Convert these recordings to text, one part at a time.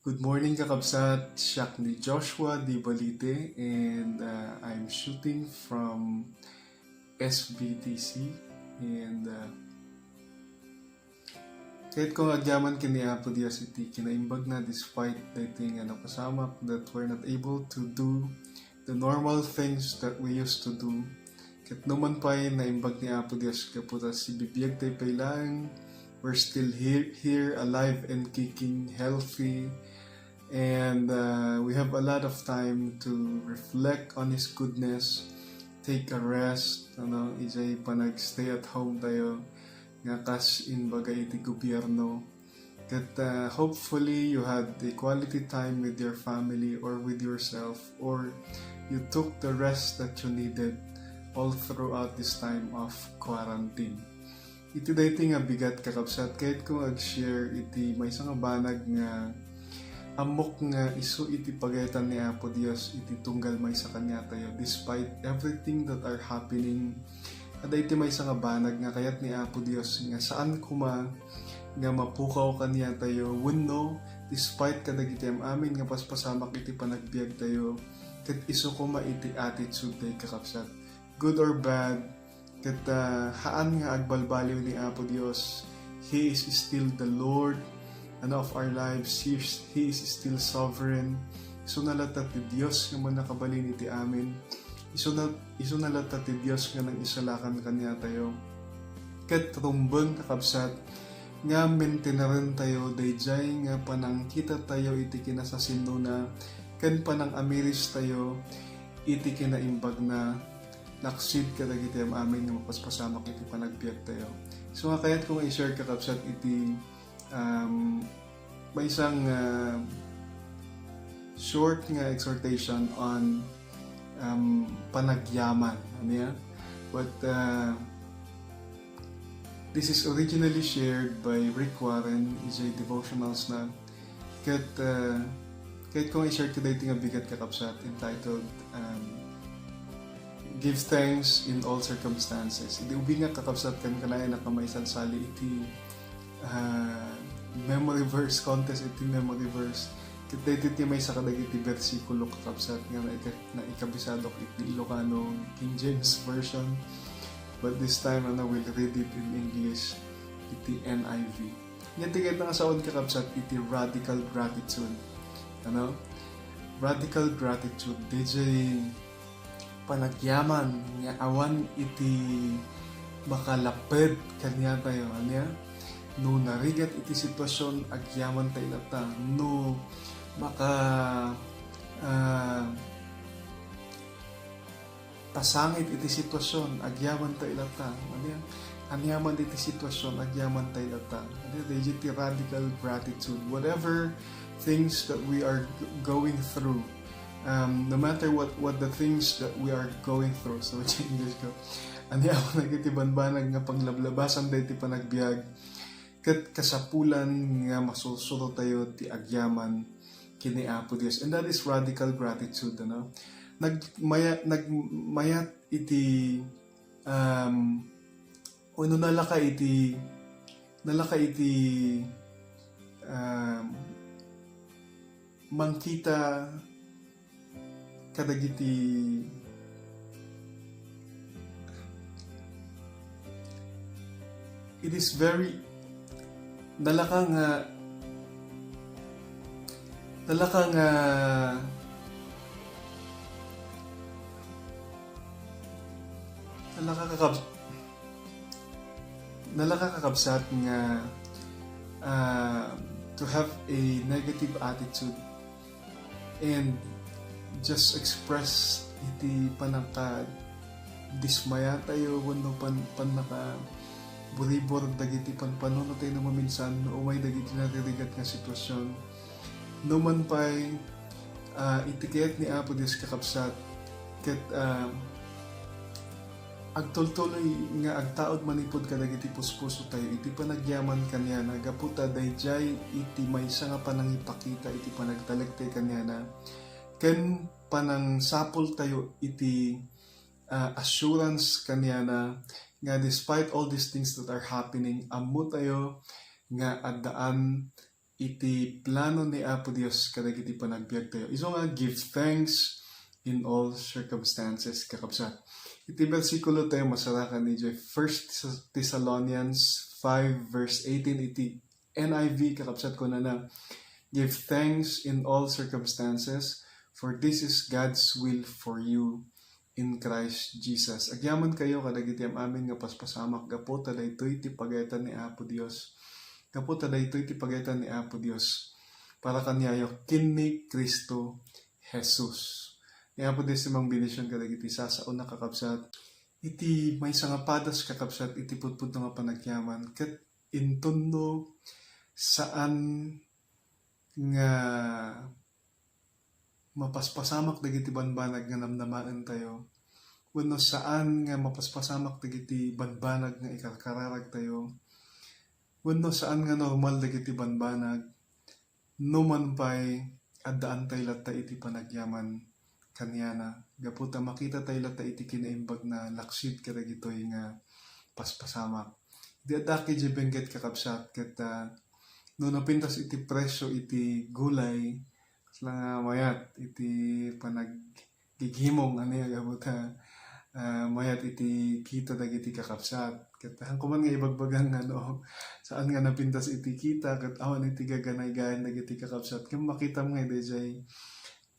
Good morning kakabsat, siyak ni Joshua Di Balite and I'm shooting from SBTC and kahit kung agyaman kini Apo Dios iti kinaimbag na despite dating pasamak that we're not able to do the normal things that we used to do. Kahit naman pa'y naimbag ni Apo Dios kaputa si bibiyag tayo pailang, we're still here alive and kicking, healthy. And we have a lot of time to reflect on His goodness, take a rest, ijay panag-stay at home tayo, nga kas in bagay iti gobyerno. That hopefully you had a quality time with your family or with yourself, or you took the rest that you needed all throughout this time of quarantine. Iti dating nga bigat kakabsat, kahit kung ag-share iti may isang banag nga amok nga isu iti pagayatan ni Apo Dios iti tunggal may sa kanya tayo despite everything that are happening. Kada iti may nga banag nga kayat ni Apo Dios nga saan kuma nga mapukaw kanya tayo wenno despite kada iti amin nga paspasamak iti panagbiag tayo ket isu kuma iti attitude tayo kakapsat good or bad ket haan nga agbalbaliw ni Apo Dios. He is still the Lord of our lives. He is still sovereign. Isu nalata ti Dios nga man nakabalin iti amin. Isu nalata ti Dios nga nang isalakan kanya tayo. Ket rumbeng kakabsat nga maintenaren tayo dayjay nga panang kita tayo iti kinasasino na ken panang amiris tayo iti kinaimbag na naksid kadagiti amin nga mapaspasamak iti panagbiag tayo. So nga kayat kung i-share kakabsat iti may isang short nga exhortation on panagyaman. But this is originally shared by Rick Warren, EJ Devotionals na. Kahit kung i-share today iti nga bigat kakabsat entitled Give Thanks in All Circumstances. Iti ubi nga kakabsat kan kalayan na kamaysan sali iti memory verse contest iti memory verse kita iti may sa kadagiti versikulo kakabsat nga na ikabisadok iti Ilocano King James version, but this time we'll read it in English iti NIV. Nga tigay na kasaon kakabsat iti radical gratitude. Radical gratitude DJ panagyaman nga awan iti makalaped kanya tayo no narigat iti sitwasyon agyaman tayo lata no pasangit iti sitwasyon agyaman tayo lata anyaman iti sitwasyon agyaman tayo lata iti radical gratitude whatever things that we are going through, no matter what the things that we are going through. So iti English ko anyaman iti banbanag nga panglablabasan dahil iti panagbiag ket kasapulan nga masursuro tayo ti agyaman kini Apo Dios. And that is radical gratitude. Nagmayat iti nalaka iti mangkita kadagiti it is very nalaka kakabsat nga to have a negative attitude and just express iti panaka dismaya tayo wano panaka buribor dagiti panpanon tayo na maminsan o may dagiti naririgat nga sitwasyon no man pa'y itikayat ni Apo Dios kakabsat ket agtultuloy nga agtaod manipod kadagiti puspuso tayo iti panagyaman kanya na gaputa dayjay iti maysa nga panangipakita iti panagtalagtay kanya na ken panang sapol tayo iti assurance kanya na nga despite all these things that are happening, ammo tayo nga addaan iti plano ni Apo Dios kadagiti panagbiag tayo. Iso nga give thanks in all circumstances kakabsat. Iti bersikulo tayo masarakan ni 1 Thessalonians 5 verse 18 iti NIV kakabsat ko na give thanks in all circumstances for this is God's will for you in Christ Jesus. Agyaman kayo kadagiti amin nga paspasamak gapo daytoy ti pagayatan ni Apo Dios. Gapo daytoy ti pagayatan ni Apo Dios para kanyayo kini Kristo Jesus. Ni Apo Dios imong benisyon kadagiti sasaon na kakabsat. Iti may sangapadas kakabsat iti putput nga panagyaman ket intundo saan nga mapaspasamak dagiti banbanag nga namnamaan tayo. Wenno saan nga mapaspasamak dagiti banbanag nga ikarkararag tayo. Wenno saan nga normal dagiti banbanag numan pay addaan tayo latta iti panagyaman kanyana. Gaputa makita tayo latta iti kinaimbag na laksid kadagitoy nga paspasamak. Di adaki di bengket kakabsat ket no napintas iti presyo iti gulay lang mayat iti panaggigimong gaputa mayat iti kita dagiti kakabsat ket hangkuman nga ibagbagang saan nga napintas iti kita ket awan iti gaganay-gayan dagiti kakabsat ken makita mo nga dayjay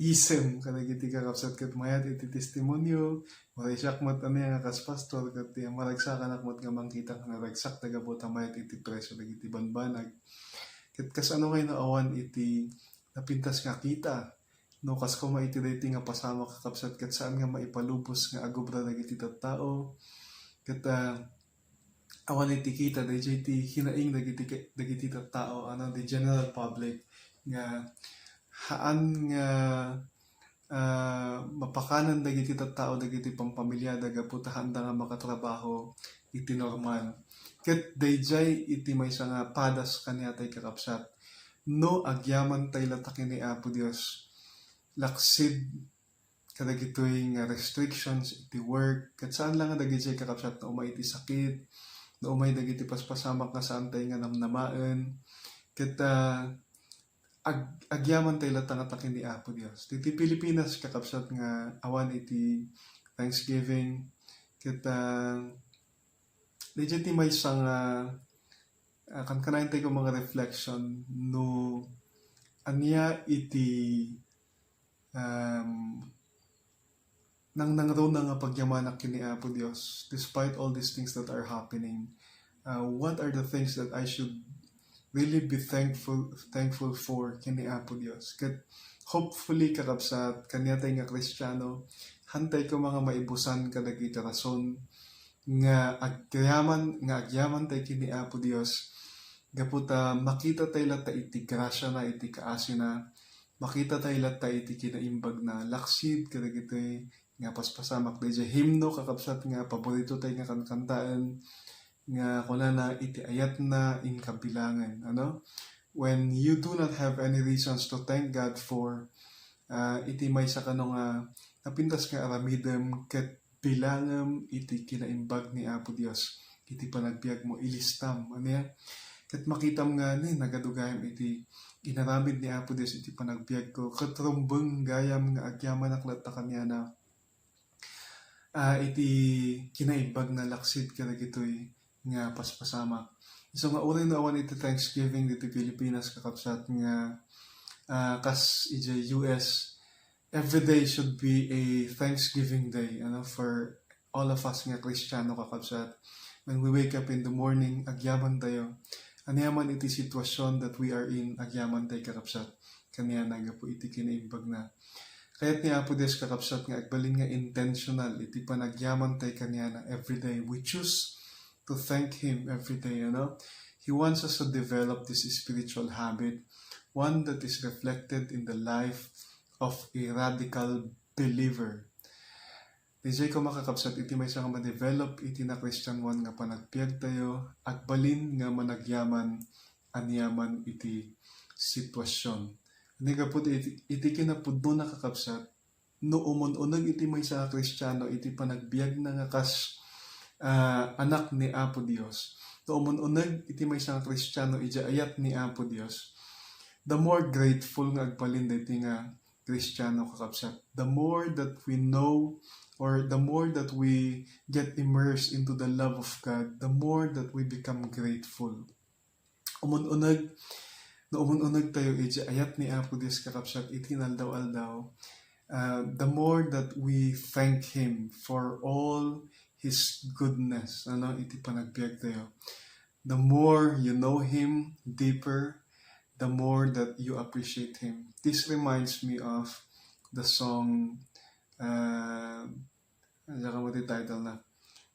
isem kadagiti kakabsat ket mayat iti testimonyo maray syakmat nga kas pastor ket maragsakan akmat nga mangkita nga ragsak dagabuta mayat iti presyo dagiti banbanag ket kas ngay naawan iti napintas nga kita no kas kuma iti dayti nga pasama kakabsat ket saan nga maipalubos nga agobra dagiti tattao ket awan iti kita dayjay ti hinaing dagiti tattao the general public nga haan nga mapakanan dagiti tattao dagiti pampamilya dagaputa handa nga makatrabaho iti normal ket dayjay iti maysa nga padas kaniya tay kakabsat no agyaman tay latakin ni Apo Dios laksid kadagitoy nga restrictions iti work ket saan lang nga dagiti kakabsat na umay iti sakit na umay dagiti paspasamak nga saan tay nga namnamaan ket agyaman tayo latang-atakin ni Apo Dios. Iti Pilipinas kakabsat nga awan iti Thanksgiving. Ket legit may isang kankanayin tayo mga reflection no anya iti nangro na nga pagyamanak kini Apo Dios despite all these things that are happening. What are the things that I should really be thankful for kini Apo Dios. Ket hopefully kakabsat kanya tay nga Kristiyano hantay ko mga maibusan kadagiti rason nga agyaman tay kini Apo Dios. Gaputa makita tay latta iti grasya na iti kaasi na makita tay latta iti kinaimbag na laksid kadagiti nga paspasamak dayjay himno kakabsat nga paborito tay nga kankantaan nga kunana iti ayat na in kabilangan when you do not have any reasons to thank God for iti maysa kano nga napintas nga aramidem ket bilangem iti kinaimbag ni Apo Dios iti panagbiag mo ilistam ket makitam nga nagadugayam iti inaramid ni Apo Dios iti panagbiag ko ket rumbeng gayam nga agyaman aklatta kanya na iti kinaimbag na laksid kadagitoy nga paspasamak. So nga uray na awan iti Thanksgiving dito Pilipinas kakabsat nga kas iti US every day should be a Thanksgiving day for all of us nga Kristiyano kakabsat. When we wake up in the morning agyaman tayo aniaman iti sitwasyon that we are in agyaman tayo kakabsat kaniya nga po iti kinaimbag na kaya't ni Apo Dios kakabsat nga agbalin nga intentional iti panagyaman tayo kaniya na every day we choose to thank Him every day, He wants us to develop this spiritual habit, one that is reflected in the life of a radical believer. Diyay ko makakabsat iti may nga ma-develop iti na Christian one nga panagpiag tayo at balin nga managyaman anyaman iti sitwasyon. Nga po iti kinapudno na kakabsat no umununag iti may sa Kristiyano iti panagbiag na nga kas anak ni Apo Dios. To umununag iti may isang Kristiyano iti ayat ni Apo Dios. the more grateful nga agbalin dito nga Kristiyano kakabsat. The more that we know or the more that we get immersed into the love of God, the more that we become grateful. Umununag tayo ayat ni Apo Diyos kakabsat itinaldaw-aldaw. The more that we thank Him for all His goodness, iti panagbiag tayo. The more you know Him deeper, the more that you appreciate Him. This reminds me of the song, title na,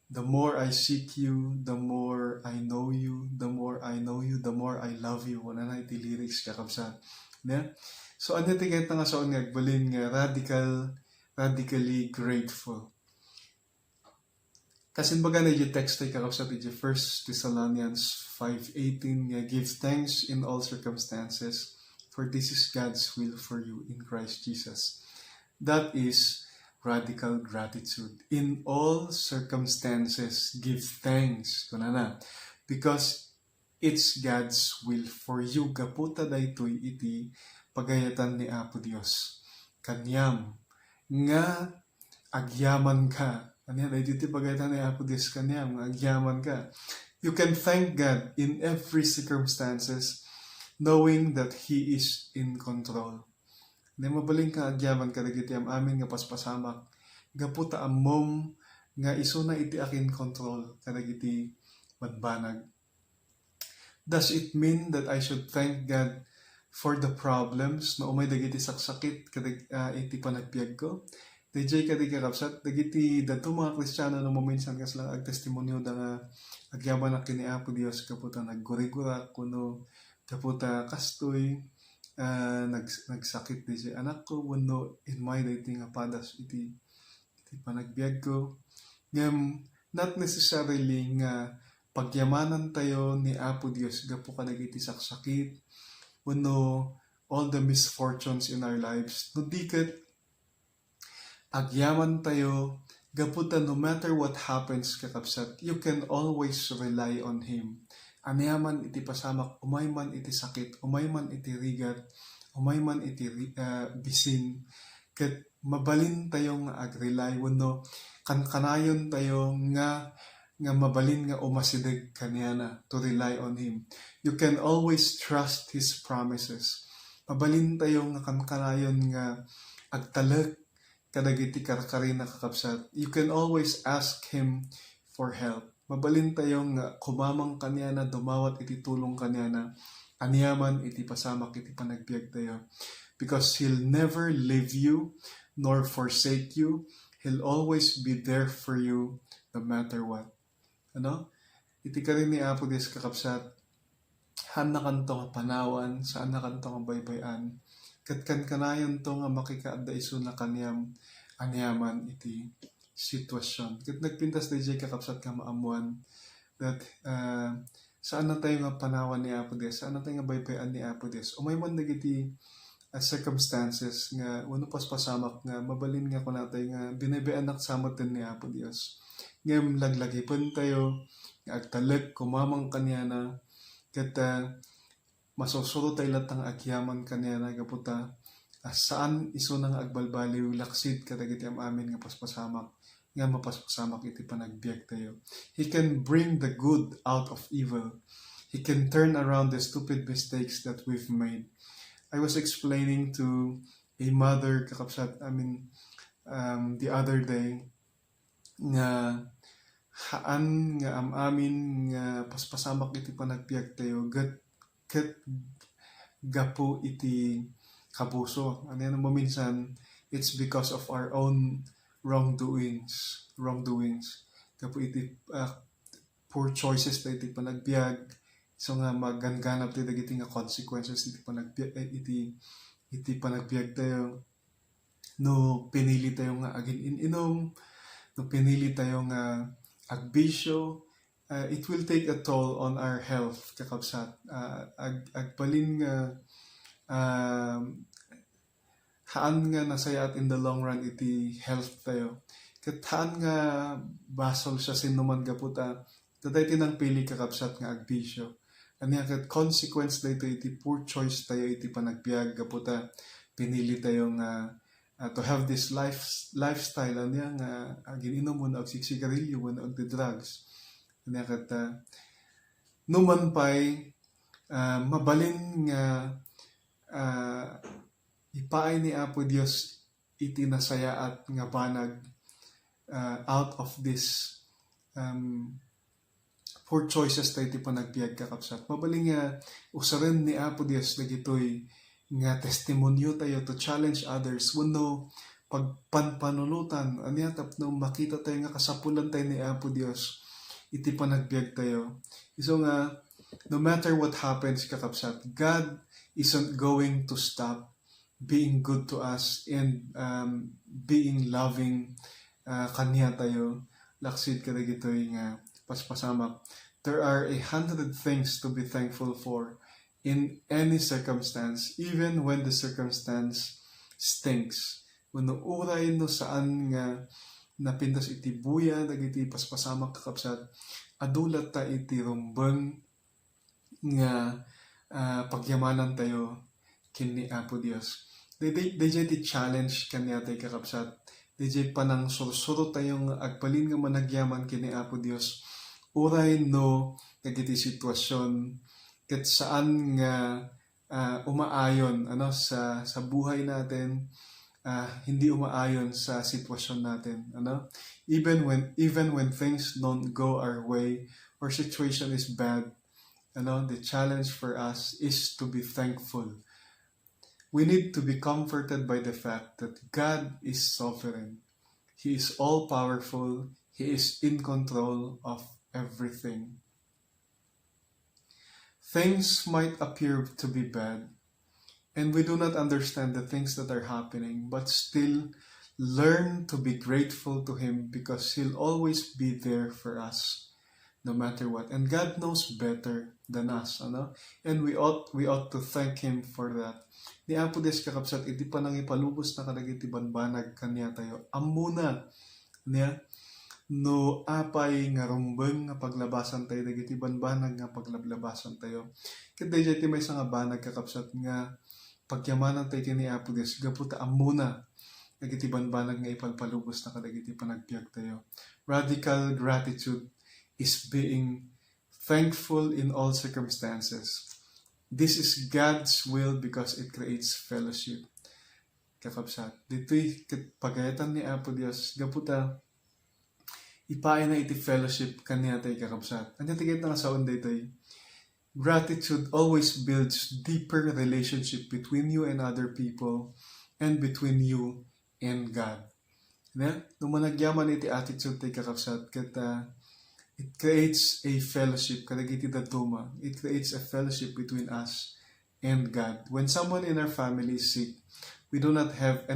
the more I seek you, the more I know you, the more I know you, the more I love you. Wala na iti lyrics kakabsat. Yeah? So, ano tigay nga sa unyag, balin nga radically grateful. Kasi baga na yung text ay kakabsat iti 1 Thessalonians 5:18 nga, give thanks in all circumstances, for this is God's will for you in Christ Jesus. That is radical gratitude. In all circumstances, give thanks. Kunana, because it's God's will for you. Gaputa daytoy iti pagayatan ni Apo Dios. Kanyam nga agyaman ka. Ano yan? Iti pagayatan ni Apo Dios kanyam nga agyaman ka. You can thank God in every circumstances, knowing that He is in control. Hindi mabaling ka agyaman ka dagiti amin nga paspasamak. Gaputa amom nga iso na iti akin control kadagiti madbanag. Does it mean that I should thank God for the problems na umay dagiti saksakit iti panagbiag ko? DJ kadagi kakabsat, dagiti dato mga Kristiyano no maminsan kas lang agtestimonyo da nga agyaman na kini Apo Dios kaputa naggurigurak kuno kaputa kastoy nagsakit di si anak ko wano in my dating padas iti panagbiag ko. Not necessarily nga pagyamanan tayo ni Apo Dios gapo kadagiti saksakit wano all the misfortunes in our lives. No diket agyaman tayo gaputa no matter what happens kakabsat, you can always rely on Him. Aniaman iti pasamak, umay man iti sakit, umay man iti rigat, umay man iti bisin, ket mabalin tayo nga agrelay wano kanayon tayo nga mabalin nga umasideg kaniana to rely on Him. You can always trust His promises. Mabalin tayo nga kanayon nga agtalag kadagiti karkari na kakabsat. You can always ask Him for help. Mabalin tayong kumamang kanya na dumawat iti tulong kanya na aniyaman iti pasamak iti panagbiag tayo. Because He'll never leave you nor forsake you. He'll always be there for you no matter what. Iti ka rin ni Apo Dios kakabsat, han na kanto nga panawan, saan na kanto nga baybayan, katkan kanayon to nga makikaadda iso na kanyam aniyaman iti sitwasyon. Kat nagpintas DJ kakabsat ka maamuan that saan na tayo nga panawan ni Apo Dios, saan na tayo nga baybayan ni Apo Dios. Umay man nagiti circumstances nga wano paspasamak nga mabalin nga kuna tayo nga binabayaan naksamatan ni Apo Dios. Ngam laglagipon tayo nga agtalag kumamang kanya na kat masursuro tayo latang agyaman kanya na gaputa saan iso nang agbalbaliw laksid kadagiti amin nga paspasamak nga mapaspasamak iti panagbiag tayo. He can bring the good out of evil. He can turn around the stupid mistakes that we've made. I was explaining to a mother kakabsat the other day nga haan nga amin nga paspasamak iti panagbiag tayo ket gapo iti kabuso. Ano yan mo minsan, it's because of our own wrongdoings. Gapo iti poor choices tayo iti panagbiag. So nga magganganap tayo dagiti nga consequences iti panagbiag iti panagbiag tayo. No pinili tayo nga agin inom, no pinili tayo nga agbisyo, it will take a toll on our health kakabsat. Agbalin nga haan nga nasayat in the long run iti health tayo. Kat haan nga basol siya sinuman gaputa taday tinang pili kakabsat nga agbisyo. Anya kat consequence dito iti poor choice tayo iti panagbiag kaputa pinili tayo nga to have this lifestyle anya nga gininom mo na og sigarilyo mo na og the drugs. Anya kat numan pay mabalin nga ipaay ni Apo Dios iti nasayaat nga banag out of this poor choices tayo iti panagbiag kakapsat. Mabaling nga usarin ni Apo Dios dagitoy nga testimonyo tayo to challenge others wenno pagpanpanunutan anya tapno makita tayo nga kasapulan tayo ni Apo Dios iti panagbiag tayo. So nga no matter what happens kakapsat, God isn't going to stop being good to us and being loving kanya tayo. Laksid ka dagitoy nga paspasamak. There are 100 things to be thankful for in any circumstance, even when the circumstance stinks. When uray no saan nga napintas iti buya, dagiti paspasamak kakapsat, adulat ta iti rumbeng nga pagyamanan tayo kini Apo Dios. Dayjay ti challenge kanya tayo kakapsat. Dayjay panang sursuro tayong agbalin nga managyaman kini Apo Dios. Uray no kagiti sitwasyon ket saan nga umaayon sa buhay natin, hindi umaayon sa sitwasyon natin, even when things don't go our way or situation is bad, the challenge for us is to be thankful. We need to be comforted by the fact that God is sovereign. He is all powerful. He is in control of everything. Things might appear to be bad, and we do not understand the things that are happening, but still learn to be grateful to Him because He'll always be there for us, no matter what. And God knows better than us, and we ought to thank Him for that. Ni Apo Dios kakapsat, iti pa nang ipalubos na kadagiti banbanag kanya tayo. Amuna niya, no apay nga rumbeng nga paglabasan tayo, dagiti banbanag nga paglablabasan tayo. Kada iti may nga banag kakapsat nga pagyamanan tayo kini Apo Dios, gaputa amuna dagiti banbanag nga ipalpalubos na kadagiti panagbiag tayo. Radical gratitude is being thankful in all circumstances. This is God's will because it creates fellowship. Kakapsat. Dito'y pagayatan ni Apo Dios, gaputa ipaay na iti fellowship kanya tayo kakapsat. Anya tigit na sa unday tayo. Gratitude always builds deeper relationship between you and other people and between you and God. Nung managyaman iti attitude tayo kakapsat, kata it creates a fellowship, kadagiti datuma. It creates a fellowship between us and God. When someone in our family is sick, we do not have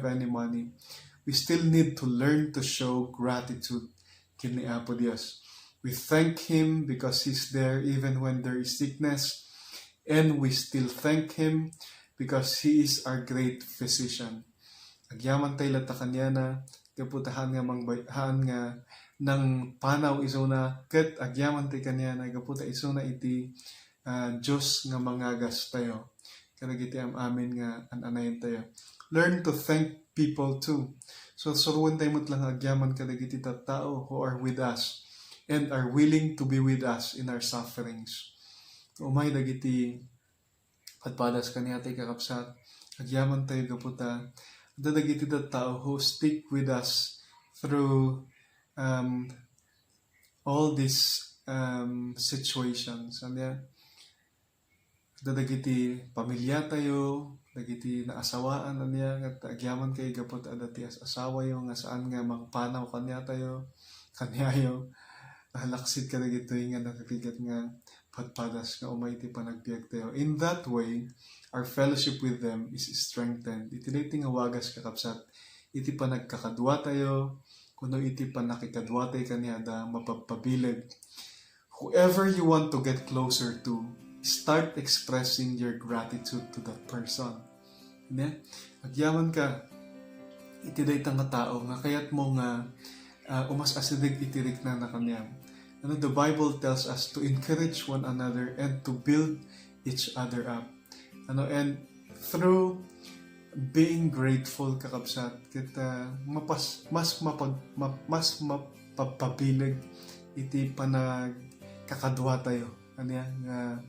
any money, we still need to learn to show gratitude kini Apo Dios. We thank Him because He's there even when there is sickness, and we still thank Him because He is our great physician. Agyaman tayo lata kanya na, kaputahan nga mangbayhan nga nang panaw iso na ket agyaman tayo kanya na, kaputa iso na iti Diyos nga mangagas tayo. Karagiti amin nga ananayin tayo. Learn to thank people too. So suruan tayo mo't lang agyaman kadagiti tattao who are with us and are willing to be with us in our sufferings. Umay dagiti patpadas kaniya tayo kakapsat. Agyaman tayo kaputa. Dadagiti tattao who stick with us through all these situations. Dadagiti pamilya tayo, dagiti naasawaan niya, at agyaman kay gapot adati as asawa yung nga saan nga mangpanaw kanya tayo, kanyayo, halaksid ka dagito yung nga nakakigat nga patpadas nga umayti panagbiag tayo. In that way, our fellowship with them is strengthened. Iti nga wagas kakapsat, iti pa nagkakadwa tayo, kuno iti pa nakikadwa tayo kanya da mapagpabilig. Whoever you want to get closer to, start expressing your gratitude to that person. Agyaman ka, iti day nga tao, nga kayat mo nga umas asidig itirik na kanya. the Bible tells us to encourage one another and to build each other up. And through being grateful, kakabsat, kita mas mapapabilig iti panag kakadwa tayo. Nga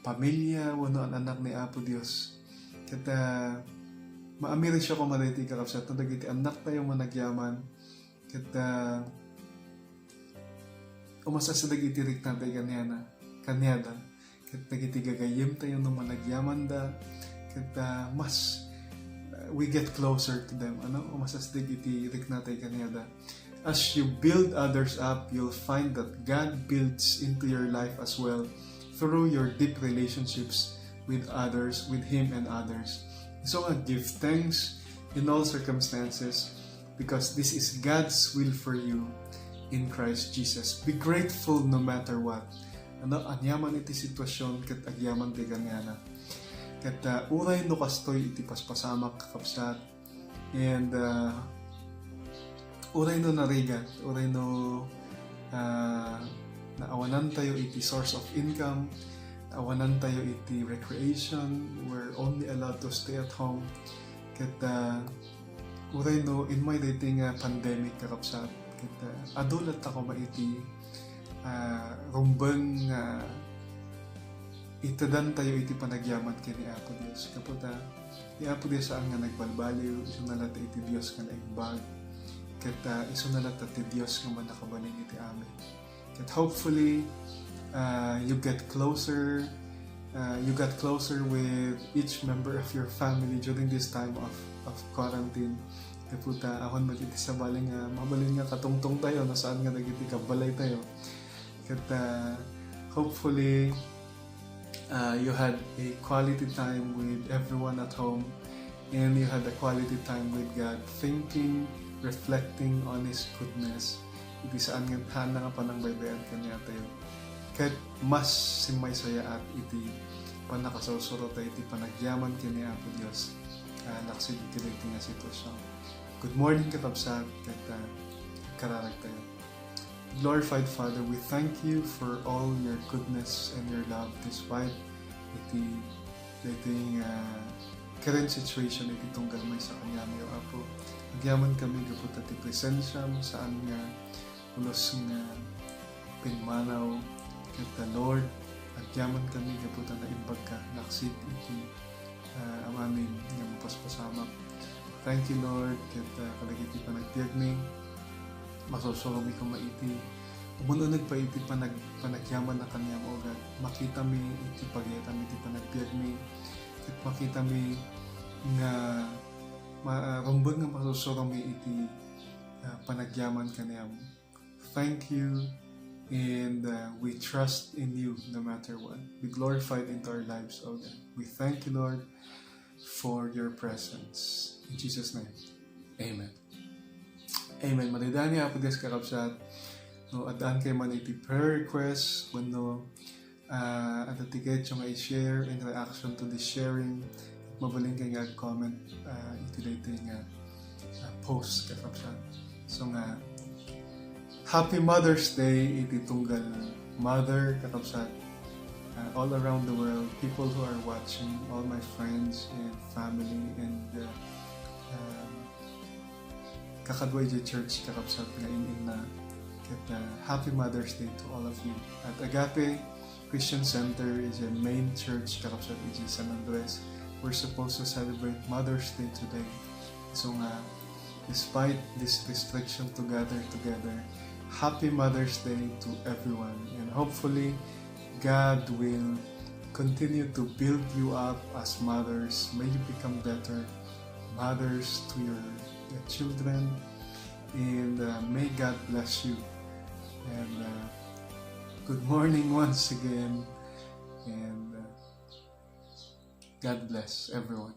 pamilya, wano ang anak ni Apo Dios. Kita maamiri siya kung maliti kakabsat, na dagiti anak tayo managyaman. Kita umasasadag itirik natin kanyada. Kita dagiti gagayim tayo no managyaman da. Kita mas we get closer to them. Umasasadag itirik natin kanyada. As you build others up, you'll find that God builds into your life as well through your deep relationships with others, with Him and others. So give thanks in all circumstances because this is God's will for you in Christ Jesus. Be grateful no matter what. Anyaman iti sitwasyon ket agyaman ti ganyana. Ket uray no kastoy iti paspasamak kakabsat. And uray no narigat, uray no naawanan tayo iti source of income, naawanan tayo iti recreation, we're only allowed to stay at home. Ket uray no in my dating pandemic kakabsat, ket adulat ako maiti rumbeng itadan tayo iti panagyaman kini Apo Dios. Kaputa, ni Apo Dios saan nga nagbalbaliw, iso nalat iti Dios nga naigbag. Ket iso nalat iti Dios nga manakabaling iti amin. Ket hopefully you got closer with each member of your family during this time of quarantine. Kaputa, ahon iti sa baling mabalin nga katungtong tayo no saan nga nagiti kabalay tayo. Ket hopefully you had a quality time with everyone at home and you had a quality time with God, thinking, reflecting on His goodness. Iti saan nga hana nga panangbaybayan kanya tayo. Ket mas simay saya at iti panakasursuro tayo iti panagyaman kini Apo Dios. Naksid iti nga sitwasyon. Good morning katabsat ket kararag tayo. Glorified Father, we thank you for all your goodness and your love despite iti current situation iti tunggal may sa kanya niyo Apo. Agyaman kami kapot iti presensya mo saan nga ulos nga pinmanaw ket Lord, agyaman kami kapot na imbag ka naksit iti ang amin nga mapaspasamak. Thank you Lord ket kadagiti panagtiagning masursuro mi ko maiti umununag pa iti panagyaman na kanya mo God. Makita mi iti pagyata mi iti panagtiagning ket makita mi nga rumbon nga masursuro mi iti panagyaman kanya mo. Thank you and we trust in you no matter what. Be glorified into our lives, O God. We thank you Lord for your presence. In Jesus' name, Amen. Amen. Manidani Apo Dios kakabsat. No, adaan kayo man iti prayer request when no at the ticket yung i-share in reaction to this sharing. Mabaling kayo nga comment iti dating post kakabsat. So nga Happy Mother's Day iti tunggal mother kakabsat. All around the world, people who are watching, all my friends and family and kakadway di church kakabsat nga na Happy Mother's Day to all of you. At Agape Christian Center is a main church kakabsat in San Andres. We're supposed to celebrate Mother's Day today. So nga, despite this restriction to gather together, Happy Mother's Day to everyone. And hopefully, God will continue to build you up as mothers. May you become better mothers to your children. And may God bless you. And good morning once again. And God bless everyone.